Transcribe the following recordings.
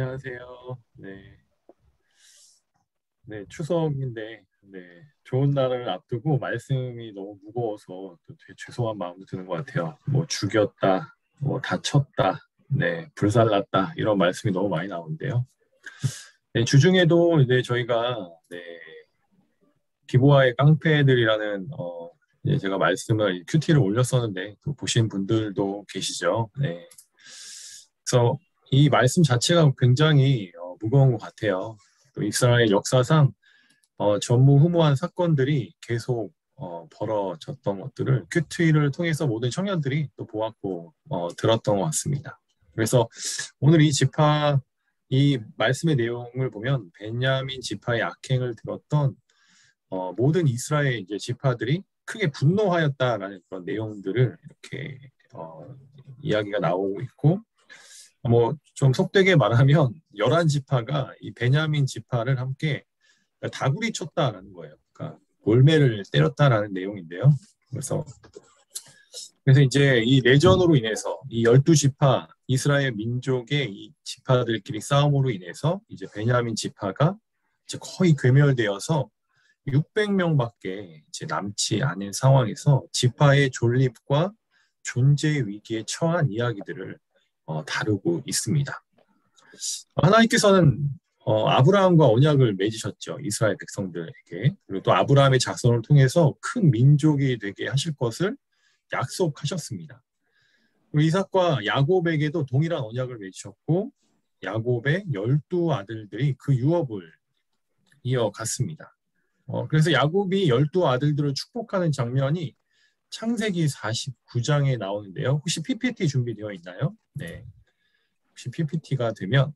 안녕하세요. 네, 네, 추석인데, 네, 좋은 날을 앞두고 말씀이 너무 무거워서 또 되게 죄송한 마음도 드는 것 같아요. 뭐 죽였다, 뭐 다쳤다, 네, 불살랐다 이런 말씀이 너무 많이 나오는데요. 네, 주중에도 이제 저희가 네, 기부와의 깡패들이라는 이제 제가 말씀을 큐티를 올렸었는데 또 보신 분들도 계시죠. 네, 그래서 이 말씀 자체가 굉장히 무거운 것 같아요. 또 이스라엘 역사상 전무후무한 사건들이 계속 벌어졌던 것들을 큐티를 통해서 모든 청년들이 또 보았고 들었던 것 같습니다. 그래서 오늘 이 말씀의 내용을 보면 베냐민 지파의 악행을 들었던 모든 이스라엘 이제 지파들이 크게 분노하였다라는 그런 내용들을 이렇게 이야기가 나오고 있고 뭐 좀 속되게 말하면 11지파가 이 베냐민 지파를 함께 다구리 쳤다라는 거예요. 그러니까 골매를 때렸다라는 내용인데요. 그래서 이제 이 내전으로 인해서 이 12지파 이스라엘 민족의 이 지파들끼리 싸움으로 인해서 이제 베냐민 지파가 이제 거의 괴멸되어서 600명밖에 이제 남지 않은 상황에서 지파의 존립과 존재 위기에 처한 이야기들을 다루고 있습니다. 하나님께서는 아브라함과 언약을 맺으셨죠. 이스라엘 백성들에게. 그리고 또 아브라함의 자손을 통해서 큰 민족이 되게 하실 것을 약속하셨습니다. 그리고 이삭과 야곱에게도 동일한 언약을 맺으셨고 야곱의 12아들들이 그 유업을 이어갔습니다. 그래서 야곱이 12아들들을 축복하는 장면이 창세기 49장에 나오는데요. 혹시 PPT 준비되어 있나요? 네. 혹시 PPT가 되면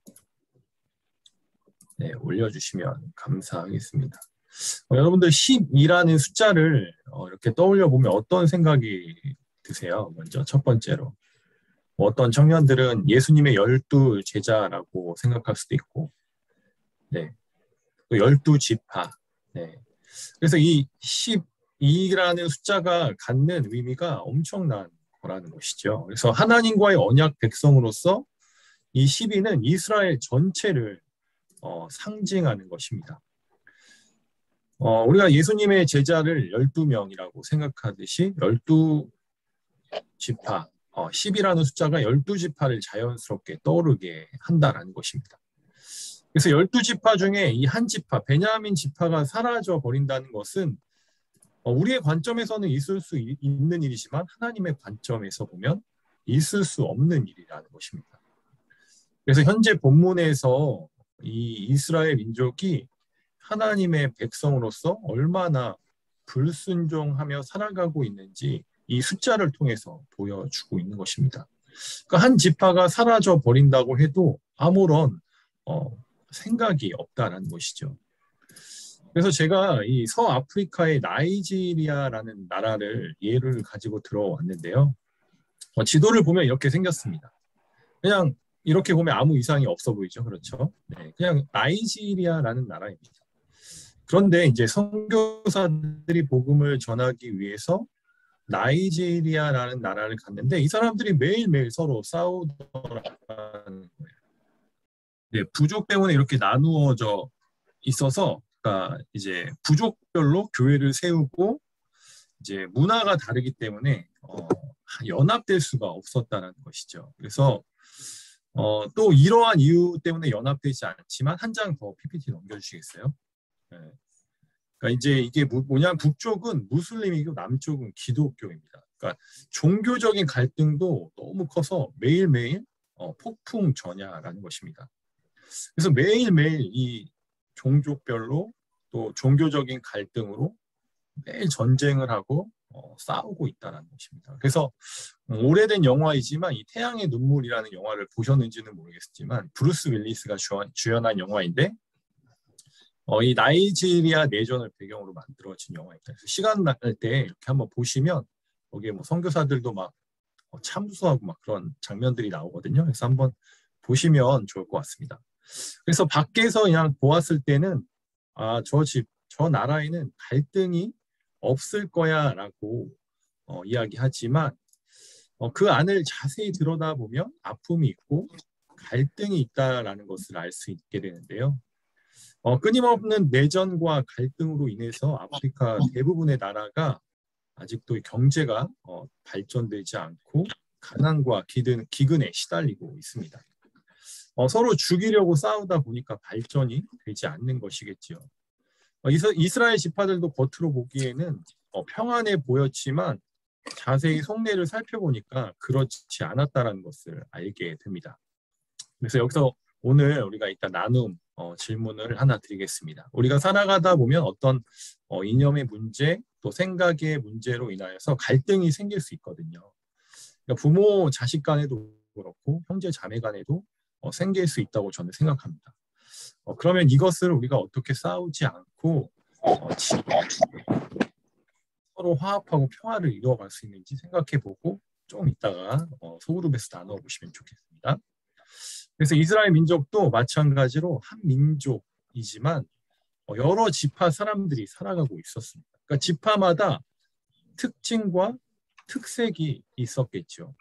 네, 올려주시면 감사하겠습니다. 여러분들 12라는 숫자를 이렇게 떠올려 보면 어떤 생각이 드세요? 먼저 첫 번째로. 뭐 어떤 청년들은 예수님의 12제자라고 생각할 수도 있고, 네, 또 12지파. 네. 그래서 이 12라는 숫자가 갖는 의미가 엄청난 거라는 것이죠. 그래서 하나님과의 언약 백성으로서 이 12는 이스라엘 전체를 상징하는 것입니다. 우리가 예수님의 제자를 12명이라고 생각하듯이 12지파, 10이라는 숫자가 12지파를 자연스럽게 떠오르게 한다는 것입니다. 그래서 12지파 중에 이 한 지파, 베냐민 지파가 사라져 버린다는 것은 우리의 관점에서는 있을 수 있는 일이지만 하나님의 관점에서 보면 있을 수 없는 일이라는 것입니다. 그래서 현재 본문에서 이 이스라엘 민족이 하나님의 백성으로서 얼마나 불순종하며 살아가고 있는지 이 숫자를 통해서 보여주고 있는 것입니다. 그러니까 한 지파가 사라져 버린다고 해도 아무런 생각이 없다라는 것이죠. 그래서 제가 이 서아프리카의 나이지리아라는 나라를 예를 가지고 들어왔는데요. 지도를 보면 이렇게 생겼습니다. 그냥 이렇게 보면 아무 이상이 없어 보이죠. 그렇죠? 네, 그냥 나이지리아라는 나라입니다. 그런데 이제 선교사들이 복음을 전하기 위해서 나이지리아라는 나라를 갔는데 이 사람들이 매일매일 서로 싸우더라는 거예요. 네, 부족 때문에 이렇게 나누어져 있어서 그러니까 이제 부족별로 교회를 세우고 이제 문화가 다르기 때문에 연합될 수가 없었다는 것이죠. 그래서 또 이러한 이유 때문에 연합되지 않지만 한 장 더 PPT 넘겨주시겠어요? 네. 그러니까 이제 이게 뭐냐 북쪽은 무슬림이고 남쪽은 기독교입니다. 그러니까 종교적인 갈등도 너무 커서 매일매일 폭풍전야라는 것입니다. 그래서 매일매일 이 종족별로 또 종교적인 갈등으로 매일 전쟁을 하고 싸우고 있다는 것입니다. 그래서 오래된 영화이지만 이 태양의 눈물이라는 영화를 보셨는지는 모르겠지만 브루스 윌리스가 주연한 영화인데 이 나이지리아 내전을 배경으로 만들어진 영화입니다. 그래서 시간 날 때 이렇게 한번 보시면 거기에 뭐 선교사들도 막 참수하고 막 그런 장면들이 나오거든요. 그래서 한번 보시면 좋을 것 같습니다. 그래서 밖에서 그냥 보았을 때는 저 나라에는 갈등이 없을 거야라고 이야기하지만 그 안을 자세히 들여다보면 아픔이 있고 갈등이 있다라는 것을 알 수 있게 되는데요. 끊임없는 내전과 갈등으로 인해서 아프리카 대부분의 나라가 아직도 경제가 발전되지 않고 가난과 기근에 시달리고 있습니다. 서로 죽이려고 싸우다 보니까 발전이 되지 않는 것이겠지요. 이스라엘 지파들도 겉으로 보기에는 평안해 보였지만 자세히 속내를 살펴보니까 그렇지 않았다는 것을 알게 됩니다. 그래서 여기서 오늘 우리가 일단 나눔 질문을 하나 드리겠습니다. 우리가 살아가다 보면 어떤 이념의 문제, 또 생각의 문제로 인하여서 갈등이 생길 수 있거든요. 그러니까 부모, 자식 간에도 그렇고 형제, 자매 간에도 생길 수 있다고 저는 생각합니다. 그러면 이것을 우리가 어떻게 싸우지 않고 서로 화합하고 평화를 이루어갈 수 있는지 생각해보고 좀 이따가 소그룹에서 나눠보시면 좋겠습니다. 그래서 이스라엘 민족도 마찬가지로 한 민족이지만 여러 지파 사람들이 살아가고 있었습니다. 그러니까 지파마다 특징과 특색이 있었겠죠.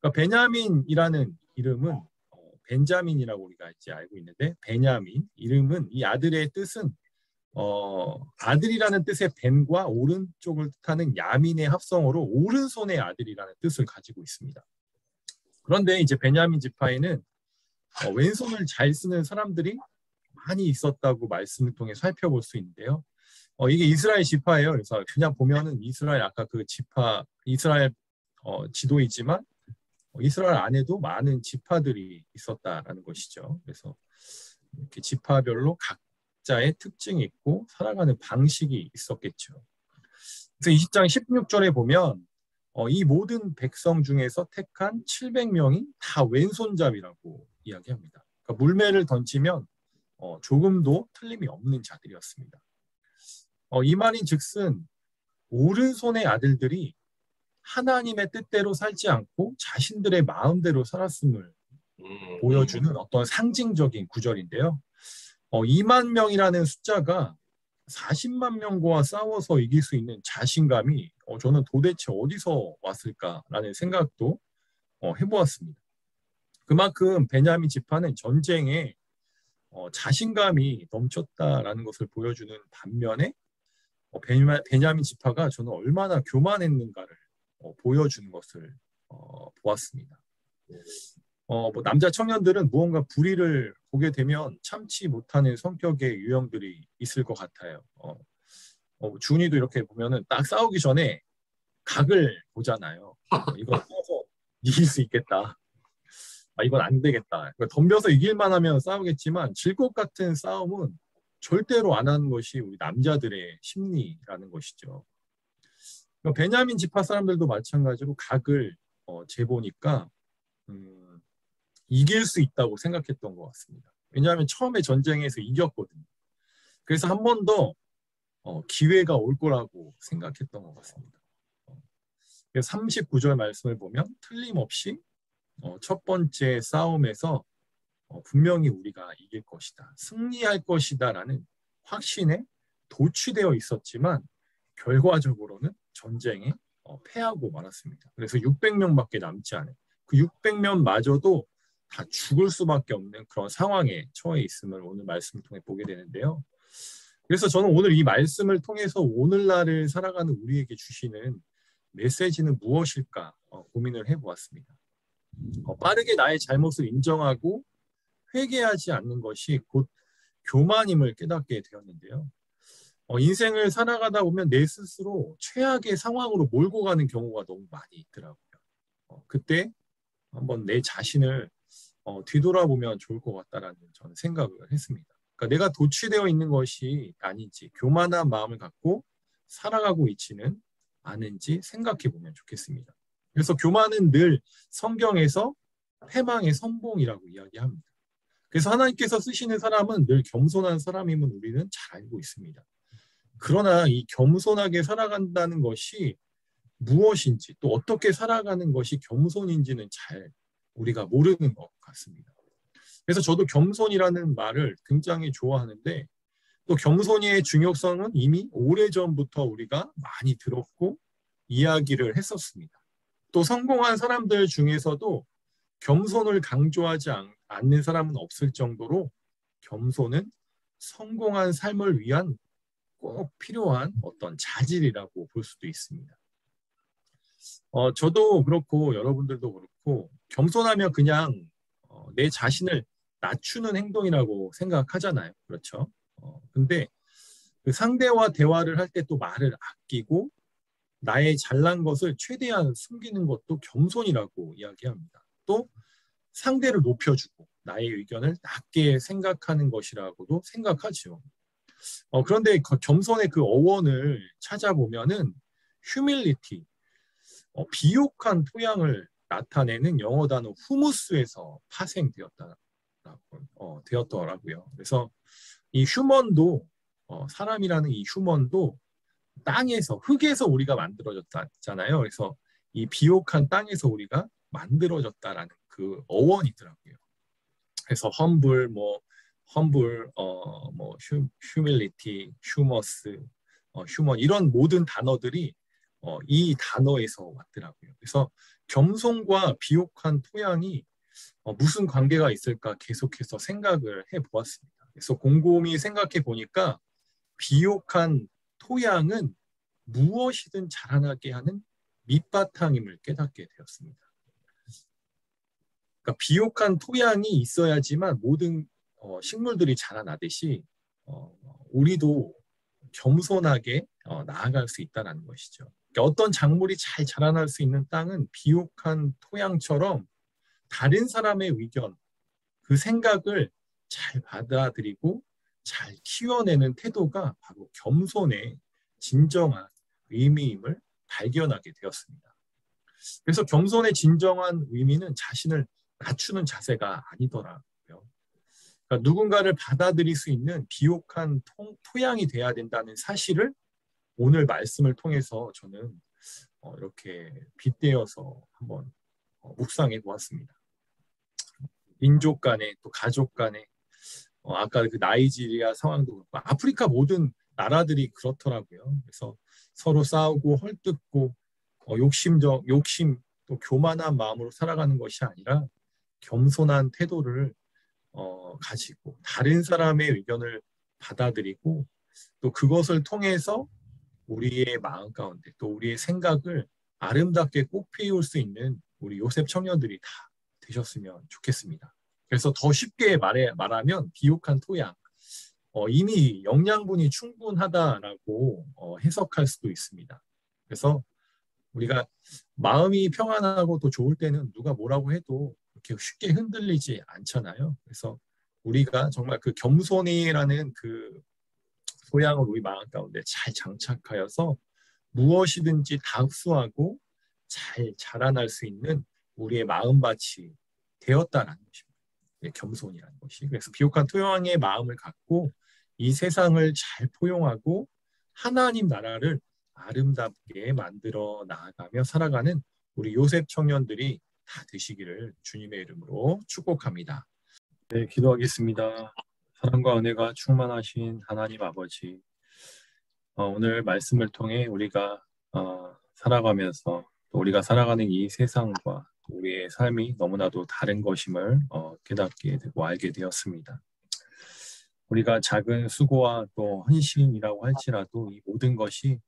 그러니까 베냐민이라는 이름은 벤자민이라고 우리가 이제 알고 있는데, 베냐민 이름은 이 아들의 뜻은 아들이라는 뜻의 벤과 오른쪽을 뜻하는 야민의 합성어로 오른손의 아들이라는 뜻을 가지고 있습니다. 그런데 이제 베냐민 지파에는 왼손을 잘 쓰는 사람들이 많이 있었다고 말씀을 통해 살펴볼 수 있는데요. 이게 이스라엘 지파예요. 그래서 그냥 보면은 이스라엘 아까 그 지파 이스라엘 지도이지만 이스라엘 안에도 많은 지파들이 있었다라는 것이죠. 그래서 이렇게 지파별로 각자의 특징이 있고 살아가는 방식이 있었겠죠. 그래서 20장 16절에 보면 이 모든 백성 중에서 택한 700명이 다 왼손잡이라고 이야기합니다. 그러니까 물매를 던지면 조금도 틀림이 없는 자들이었습니다. 이 말인 즉슨 오른손의 아들들이 하나님의 뜻대로 살지 않고 자신들의 마음대로 살았음을 보여주는 어떤 상징적인 구절인데요. 2만 명이라는 숫자가 40만 명과 싸워서 이길 수 있는 자신감이 저는 도대체 어디서 왔을까라는 생각도 해보았습니다. 그만큼 베냐민 지파는 전쟁에 자신감이 넘쳤다라는 것을 보여주는 반면에 베냐민 지파가 저는 얼마나 교만했는가를 보여주는 것을 보았습니다. 뭐 남자 청년들은 무언가 불의를 보게 되면 참지 못하는 성격의 유형들이 있을 것 같아요. 준이도 이렇게 보면은 딱 싸우기 전에 각을 보잖아요. 이거 싸워서 이길 수 있겠다. 이건 안 되겠다. 덤벼서 이길만 하면 싸우겠지만 질 것 같은 싸움은 절대로 안 하는 것이 우리 남자들의 심리라는 것이죠. 베냐민 지파 사람들도 마찬가지로 각을 재보니까 이길 수 있다고 생각했던 것 같습니다. 왜냐하면 처음에 전쟁에서 이겼거든요. 그래서 한 번 더 기회가 올 거라고 생각했던 것 같습니다. 39절 말씀을 보면 틀림없이 첫 번째 싸움에서 분명히 우리가 이길 것이다, 승리할 것이다 라는 확신에 도취되어 있었지만 결과적으로는 전쟁에 패하고 말았습니다. 그래서 600명밖에 남지 않은 그 600명마저도 다 죽을 수밖에 없는 그런 상황에 처해 있음을 오늘 말씀을 통해 보게 되는데요. 그래서 저는 오늘 이 말씀을 통해서 오늘날을 살아가는 우리에게 주시는 메시지는 무엇일까 고민을 해보았습니다. 빠르게 나의 잘못을 인정하고 회개하지 않는 것이 곧 교만임을 깨닫게 되었는데요. 인생을 살아가다 보면 내 스스로 최악의 상황으로 몰고 가는 경우가 너무 많이 있더라고요. 그때 한번 내 자신을 뒤돌아보면 좋을 것 같다라는 저는 생각을 했습니다. 그러니까 내가 도취되어 있는 것이 아닌지, 교만한 마음을 갖고 살아가고 있지는 않은지 생각해 보면 좋겠습니다. 그래서 교만은 늘 성경에서 패망의 선봉이라고 이야기합니다. 그래서 하나님께서 쓰시는 사람은 늘 겸손한 사람임을 우리는 잘 알고 있습니다. 그러나 이 겸손하게 살아간다는 것이 무엇인지, 또 어떻게 살아가는 것이 겸손인지는 잘 우리가 모르는 것 같습니다. 그래서 저도 겸손이라는 말을 굉장히 좋아하는데, 또 겸손의 중요성은 이미 오래전부터 우리가 많이 들었고 이야기를 했었습니다. 또 성공한 사람들 중에서도 겸손을 강조하지 않는 사람은 없을 정도로 겸손은 성공한 삶을 위한 꼭 필요한 어떤 자질이라고 볼 수도 있습니다. 저도 그렇고 여러분들도 그렇고 겸손하면 그냥 내 자신을 낮추는 행동이라고 생각하잖아요. 그렇죠? 근데 그 상대와 대화를 할 때 또 말을 아끼고 나의 잘난 것을 최대한 숨기는 것도 겸손이라고 이야기합니다. 또 상대를 높여주고 나의 의견을 낮게 생각하는 것이라고도 생각하죠. 그런데 겸손의 그 어원을 찾아보면은 humility, 비옥한 토양을 나타내는 영어 단어 후무스에서 되었더라고요. 그래서 이 휴먼도 사람이라는 이 휴먼도 땅에서 흙에서 우리가 만들어졌잖아요. 그래서 이 비옥한 땅에서 우리가 만들어졌다라는 그 어원이더라고요. 그래서 humility, humus, human 이런 모든 단어들이 이 단어에서 왔더라고요. 그래서 겸손과 비옥한 토양이 무슨 관계가 있을까 계속해서 생각을 해보았습니다. 그래서 곰곰이 생각해 보니까 비옥한 토양은 무엇이든 자라나게 하는 밑바탕임을 깨닫게 되었습니다. 그러니까 비옥한 토양이 있어야지만 모든 식물들이 자라나듯이 우리도 겸손하게 나아갈 수 있다는 것이죠. 그러니까 어떤 작물이 잘 자라날 수 있는 땅은 비옥한 토양처럼 다른 사람의 의견, 그 생각을 잘 받아들이고 잘 키워내는 태도가 바로 겸손의 진정한 의미임을 발견하게 되었습니다. 그래서 겸손의 진정한 의미는 자신을 낮추는 자세가 아니더라고요. 그러니까 누군가를 받아들일 수 있는 비옥한 토양이 돼야 된다는 사실을 오늘 말씀을 통해서 저는 이렇게 빗대어서 한번 묵상해 보았습니다. 민족 간에 또 가족 간에 아까 그 나이지리아 상황도 그렇고 아프리카 모든 나라들이 그렇더라고요. 그래서 서로 싸우고 헐뜯고 욕심 또 교만한 마음으로 살아가는 것이 아니라 겸손한 태도를 가지고 다른 사람의 의견을 받아들이고 또 그것을 통해서 우리의 마음 가운데 또 우리의 생각을 아름답게 꽃피울 수 있는 우리 요셉 청년들이 다 되셨으면 좋겠습니다. 그래서 더 쉽게 말하면 비옥한 토양, 이미 영양분이 충분하다라고 해석할 수도 있습니다. 그래서 우리가 마음이 평안하고 또 좋을 때는 누가 뭐라고 해도 이렇게 쉽게 흔들리지 않잖아요. 그래서 우리가 정말 그 겸손이라는 그 소양을 우리 마음 가운데 잘 장착하여서 무엇이든지 다 흡수하고 잘 자라날 수 있는 우리의 마음밭이 되었다라는 것입니다. 겸손이라는 것이. 그래서 비옥한 토양의 마음을 갖고 이 세상을 잘 포용하고 하나님 나라를 아름답게 만들어 나아가며 살아가는 우리 요셉 청년들이 다 되시기를 주님의 이름으로 축복합니다. 네, 기도하겠습니다. 사랑과 은혜가 충만하신 하나님 아버지, 오늘 말씀을 통해 우리가 살아가면서 또 우리가 살아가는 이 세상과 우리의 삶이 너무나도 다른 것임을 깨닫게 되고 알게 되었습니다. 우리가 작은 수고와 또 헌신이라고 할지라도 이 모든 것이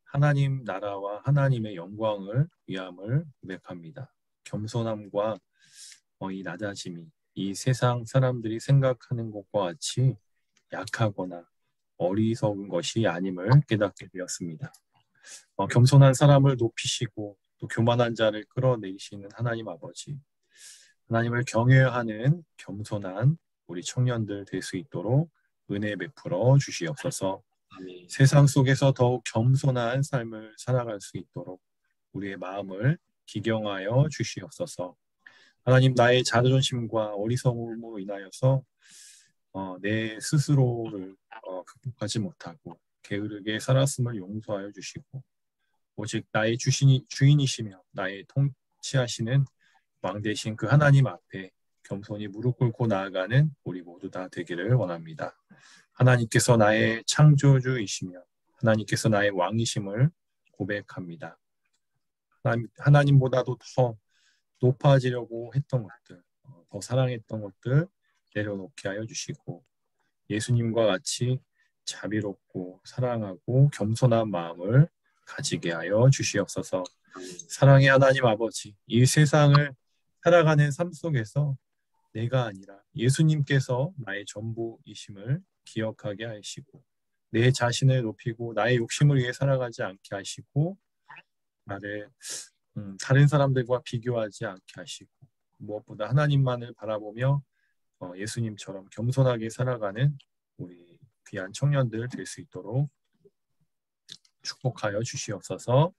하나님 나라와 하나님의 영광을 위함을 고백합니다. 겸손함과 이 낮아짐이 이 세상 사람들이 생각하는 것과 같이 약하거나 어리석은 것이 아님을 깨닫게 되었습니다. 겸손한 사람을 높이시고 또 교만한 자를 끌어내리시는 하나님 아버지, 하나님을 경외하는 겸손한 우리 청년들 될 수 있도록 은혜 베풀어 주시옵소서. 아멘. 세상 속에서 더욱 겸손한 삶을 살아갈 수 있도록 우리의 마음을 기경하여 주시옵소서. 하나님, 나의 자존심과 어리석음으로 인하여서 내 스스로를 극복하지 못하고 게으르게 살았음을 용서하여 주시고 오직 나의 주인이시며 나의 통치하시는 왕 되신 그 하나님 앞에 겸손히 무릎 꿇고 나아가는 우리 모두 다 되기를 원합니다. 하나님께서 나의 창조주이시며 하나님께서 나의 왕이심을 고백합니다. 하나님보다도 더 높아지려고 했던 것들, 더 사랑했던 것들 내려놓게 하여 주시고 예수님과 같이 자비롭고 사랑하고 겸손한 마음을 가지게 하여 주시옵소서. 사랑의 하나님 아버지, 이 세상을 살아가는 삶 속에서 내가 아니라 예수님께서 나의 전부이심을 기억하게 하시고 내 자신을 높이고 나의 욕심을 위해 살아가지 않게 하시고 나를 다른 사람들과 비교하지 않게 하시고 무엇보다 하나님만을 바라보며 예수님처럼 겸손하게 살아가는 우리 귀한 청년들 될 수 있도록 축복하여 주시옵소서.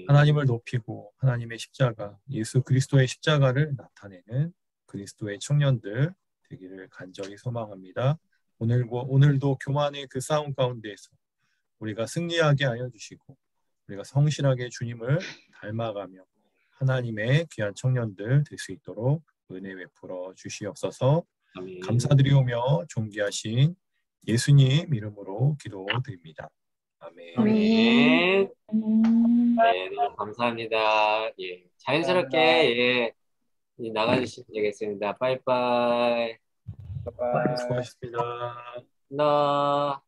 하나님을 높이고 하나님의 십자가, 예수 그리스도의 십자가를 나타내는 그리스도의 청년들 되기를 간절히 소망합니다. 오늘도 교만의 그 싸움 가운데에서 우리가 승리하게 하여 주시고 우리가 성실하게 주님을 닮아가며 하나님의 귀한 청년들 될 수 있도록 은혜 베풀어 주시옵소서. 아멘. 감사드리오며 존귀하신 예수님 이름으로 기도드립니다. 아멘. 아멘. 네, 너무 감사합니다. 예, 자연스럽게 예, 나가주시면 되겠습니다. 빠이빠이. 수고하셨습니다. 나.